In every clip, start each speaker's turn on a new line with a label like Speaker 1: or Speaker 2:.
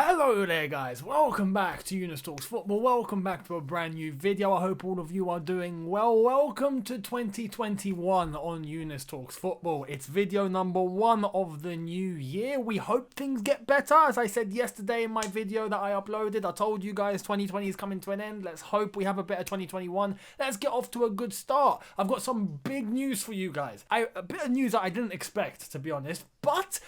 Speaker 1: Hello there guys, welcome back to Younes Talks Football, welcome back to a brand new video. I hope all of you are doing well. Welcome to 2021 on Younes Talks Football. It's video number 1 of the new year. We hope things get better. As I said yesterday in my video that I uploaded, I told you guys 2020 is coming to an end. Let's hope we have a better 2021. Let's get off to a good start. I've got some big news for you guys. A bit of news that I didn't expect, to be honest, but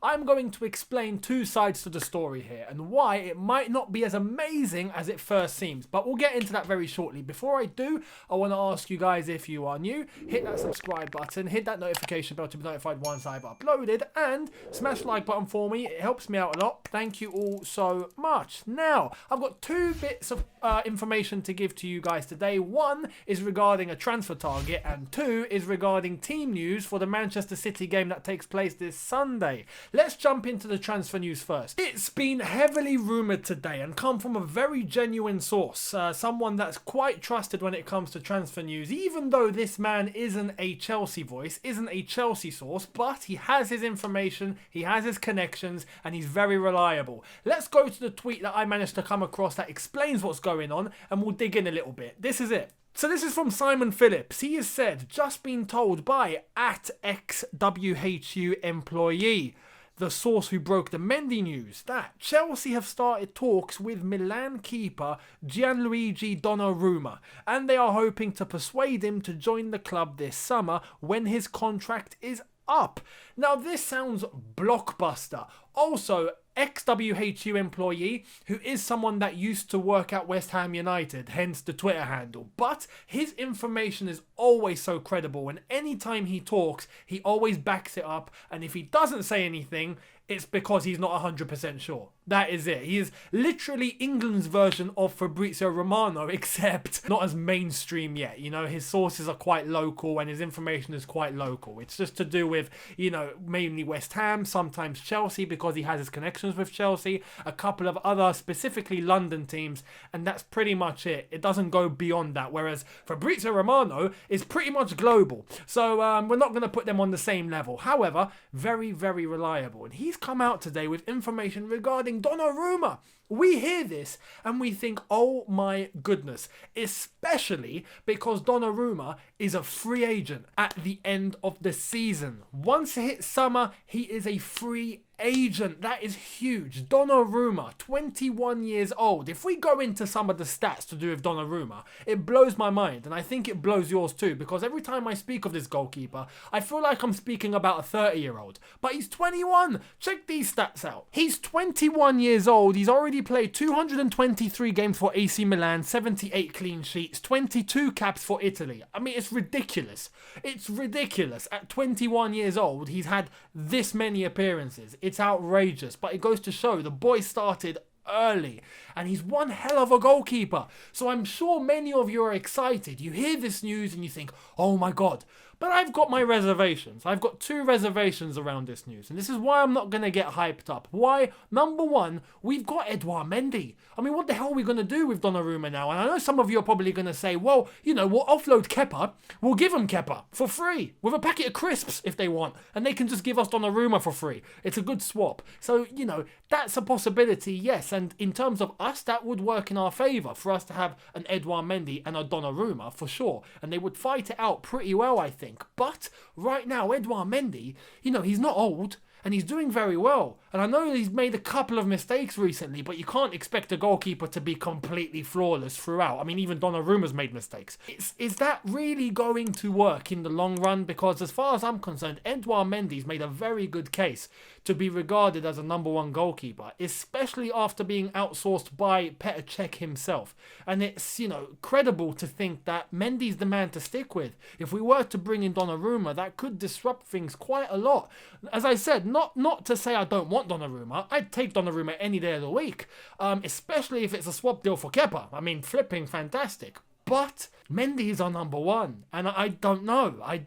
Speaker 1: I'm going to explain two sides to the story here and why it might not be as amazing as it first seems. But we'll get into that very shortly. Before I do, I want to ask you guys, if you are new, hit that subscribe button, hit that notification bell to be notified once I've uploaded, and smash the like button for me. It helps me out a lot. Thank you all so much. Now, I've got two bits of information to give to you guys today. One is regarding a transfer target, and two is regarding team news for the Manchester City game that takes place this Sunday. Let's jump into the transfer news first. It's been heavily rumoured today and come from a very genuine source, someone that's quite trusted when it comes to transfer news, even though this man isn't a Chelsea voice, isn't a Chelsea source, but he has his information, he has his connections, and he's very reliable. Let's go to the tweet that I managed to come across that explains what's going on, and we'll dig in a little bit. This is it. So this is from Simon Phillips. He has said, just been told by @XWHU employee, the source who broke the Mendy news, that Chelsea have started talks with Milan keeper Gianluigi Donnarumma, and they are hoping to persuade him to join the club this summer when his contract is up. Now this sounds blockbuster. Also, XWHU employee, who is someone that used to work at West Ham United, hence the Twitter handle. But his information is always so credible, and anytime he talks, he always backs it up, and if he doesn't say anything, it's because he's not 100% sure. That is it. He is literally England's version of Fabrizio Romano, except not as mainstream yet. You know, his sources are quite local and his information is quite local. It's just to do with, you know, mainly West Ham, sometimes Chelsea because he has his connections with Chelsea, a couple of other specifically London teams, and that's pretty much it. It doesn't go beyond that, whereas Fabrizio Romano is pretty much global. So we're not going to put them on the same level. However, very, very reliable. And he's come out today with information regarding Donnarumma. We hear this and we think, oh my goodness, especially because Donnarumma is a free agent at the end of the season. Once it hits summer, he is a free agent. That is huge. Donnarumma, 21 years old. If we go into some of the stats to do with Donnarumma, it blows my mind, and I think it blows yours too, because every time I speak of this goalkeeper, I feel like I'm speaking about a 30-year-old. But he's 21. Check these stats out. He's 21 years old. He's already played 223 games for AC Milan, 78 clean sheets, 22 caps for Italy. I mean, it's ridiculous. It's ridiculous. At 21 years old, he's had this many appearances. It's outrageous, but it goes to show the boy started early and he's one hell of a goalkeeper. So I'm sure many of you are excited. You hear this news and you think, oh my god. But I've got my reservations. I've got two reservations around this news. And this is why I'm not going to get hyped up. Why? Number one, we've got Edouard Mendy. I mean, what the hell are we going to do with Donnarumma now? And I know some of you are probably going to say, well, you know, we'll offload Kepa. We'll give them Kepa for free with a packet of crisps if they want. And they can just give us Donnarumma for free. It's a good swap. So, you know, that's a possibility, yes. And in terms of us, that would work in our favour for us to have an Edouard Mendy and a Donnarumma for sure. And they would fight it out pretty well, I think. But right now, Edouard Mendy, you know, he's not old and he's doing very well. And I know he's made a couple of mistakes recently, but you can't expect a goalkeeper to be completely flawless throughout. I mean, even Donnarumma's made mistakes. Is that really going to work in the long run? Because as far as I'm concerned, Edouard Mendy's made a very good case to be regarded as a #1 goalkeeper, especially after being outsourced by Petr Cech himself. And it's, you know, credible to think that Mendy's the man to stick with. If we were to bring in Donnarumma, that could disrupt things quite a lot. As I said, not to say I don't want Donnarumma. I'd take Donnarumma any day of the week, especially if it's a swap deal for Kepa. I mean, flipping fantastic. But Mendy is our #1, and I don't know. I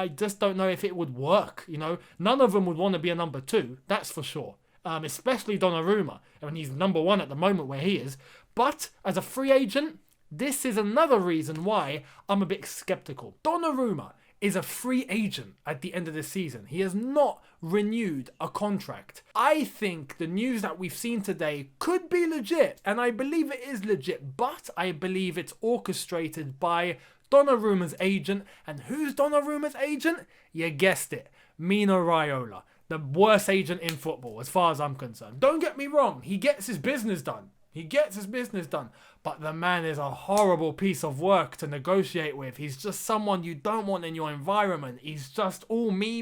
Speaker 1: just don't know if it would work. You know, none of them would want to be a #2. That's for sure. Especially Donnarumma. I mean, he's #1 at the moment where he is. But as a free agent, this is another reason why I'm a bit skeptical. Donnarumma is a free agent at the end of the season. He has not renewed a contract. I think the news that we've seen today could be legit, and I believe it is legit, but I believe it's orchestrated by Donnarumma's agent. And who's Donnarumma's agent? You guessed it, Mino Raiola. The worst agent in football as far as I'm concerned. Don't get me wrong, he gets his business done. But the man is a horrible piece of work to negotiate with. He's just someone you don't want in your environment. He's just all me.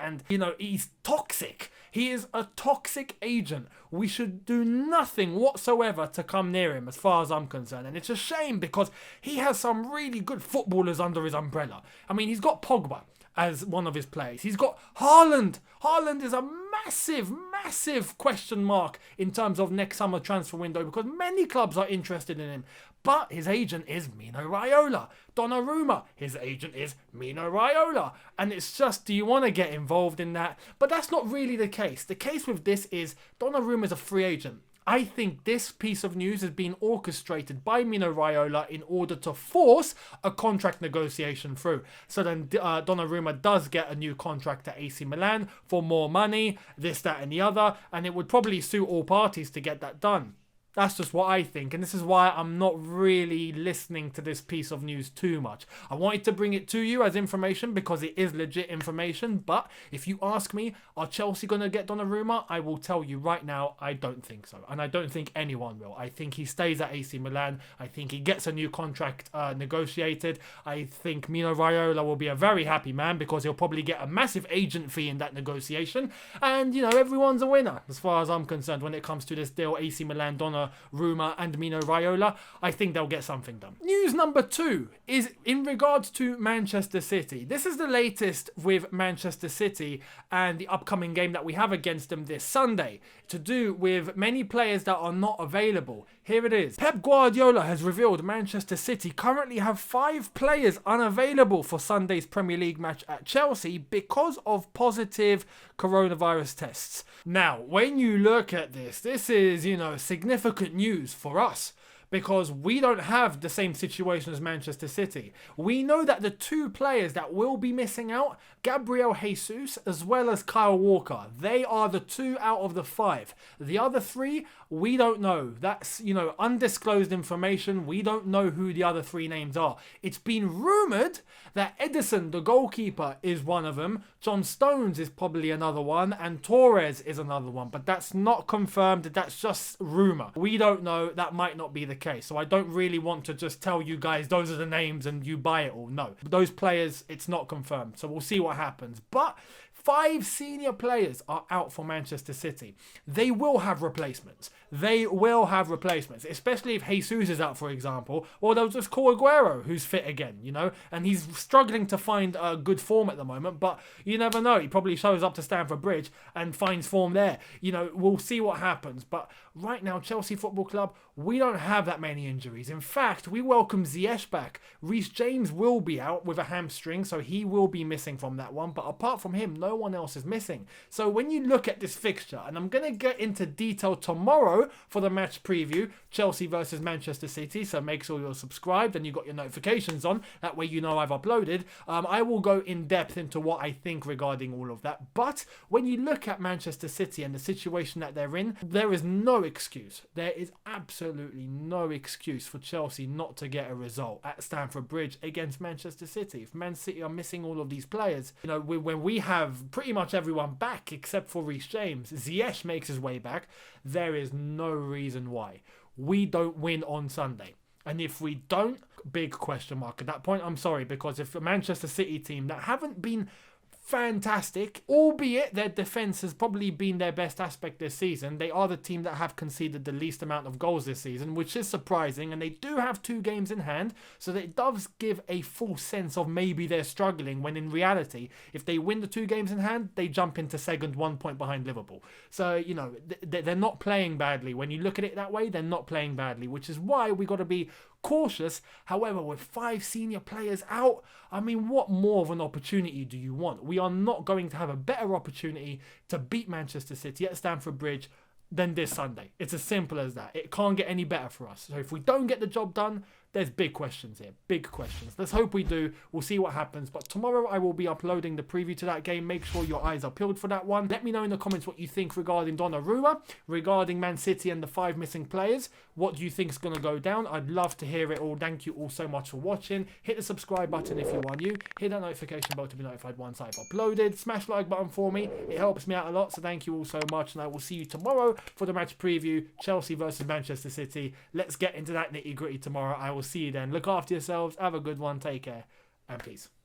Speaker 1: And, he's toxic. He is a toxic agent. We should do nothing whatsoever to come near him as far as I'm concerned. And it's a shame because he has some really good footballers under his umbrella. I mean, he's got Pogba as one of his players. He's got Haaland. Haaland is a massive question mark in terms of next summer transfer window because many clubs are interested in him. But his agent is Mino Raiola. Donnarumma, his agent is Mino Raiola. And it's just, do you want to get involved in that? But that's not really the case. The case with this is Donnarumma is a free agent. I think this piece of news has been orchestrated by Mino Raiola in order to force a contract negotiation through. So then Donnarumma does get a new contract at AC Milan for more money, this, that and the other, and it would probably suit all parties to get that done. That's just what I think, and this is why I'm not really listening to this piece of news too much. I wanted to bring it to you as information because it is legit information, but if you ask me, are Chelsea going to get Donnarumma? I will tell you right now, I don't think so, and I don't think anyone will. I think he stays at AC Milan. I think he gets a new contract negotiated. I think Mino Raiola will be a very happy man because he'll probably get a massive agent fee in that negotiation, and, everyone's a winner as far as I'm concerned when it comes to this deal, AC Milan, Donnarumma, and Mino Raiola. I think they'll get something done. News number 2 is in regards to Manchester City. This is the latest with Manchester City and the upcoming game that we have against them this Sunday, to do with many players that are not available. Here it is. Pep Guardiola has revealed Manchester City currently have 5 players unavailable for Sunday's Premier League match at Chelsea because of positive coronavirus tests. Now, when you look at this is, significant news for us, because we don't have the same situation as Manchester City. We know that the 2 players that will be missing out, Gabriel Jesus as well as Kyle Walker, they are the 2 out of the 5. The other 3, we don't know. That's, undisclosed information. We don't know who the other 3 names are. It's been rumoured that Edison, the goalkeeper, is one of them. John Stones is probably another one, and Torres is another one, but that's not confirmed. That's just rumour. We don't know. That might not be the case. So I don't really want to just tell you guys those are the names and you buy it all. No, those players, it's not confirmed. So we'll see what happens. But 5 senior players are out for Manchester City. They will have replacements. Especially if Jesus is out, for example. Or they'll just call Aguero, who's fit again, and he's struggling to find a good form at the moment, but you never know. He probably shows up to Stamford Bridge and finds form there. We'll see what happens. But right now, Chelsea Football Club, we don't have that many injuries. In fact, we welcome Ziyech back. Reece James will be out with a hamstring, so he will be missing from that one. But apart from him, no one else is missing. So when you look at this fixture, and I'm going to get into detail tomorrow for the match preview, Chelsea versus Manchester City, so make sure you're subscribed and you got your notifications on. That way you know I've uploaded. I will go in depth into what I think regarding all of that. But when you look at Manchester City and the situation that they're in, there is no excuse. There is absolutely no excuse for Chelsea not to get a result at Stamford Bridge against Manchester City. If Man City are missing all of these players, when we have pretty much everyone back except for Reece James, Ziyech makes his way back, there is no reason why we don't win on Sunday. And if we don't, big question mark at that point. I'm sorry, because if a Manchester City team that haven't been fantastic, albeit their defence has probably been their best aspect this season, they are the team that have conceded the least amount of goals this season, which is surprising, and they do have 2 games in hand, so that it does give a full sense of maybe they're struggling, when in reality, if they win the 2 games in hand, they jump into second, 1 point behind Liverpool. So, they're not playing badly. When you look at it that way, they're not playing badly, which is why we got to be cautious. However, with 5 senior players out, what more of an opportunity do you want? We are not going to have a better opportunity to beat Manchester City at Stamford Bridge than this Sunday. It's as simple as that. It can't get any better for us. So if we don't get the job done, There's big questions here. Big questions. Let's hope we do. We'll see what happens. But tomorrow I will be uploading the preview to that game. Make sure your eyes are peeled for that one. Let me know in the comments what you think regarding Donnarumma, regarding Man City and the 5 missing players. What do you think is going to go down? I'd love to hear it all. Thank you all so much for watching. Hit the subscribe button if you are new. Hit that notification bell to be notified once I've uploaded. Smash the like button for me. It helps me out a lot. So thank you all so much. And I will see you tomorrow for the match preview. Chelsea versus Manchester City. Let's get into that nitty gritty tomorrow. I will see you then. Look after yourselves. Have a good one. Take care. And peace.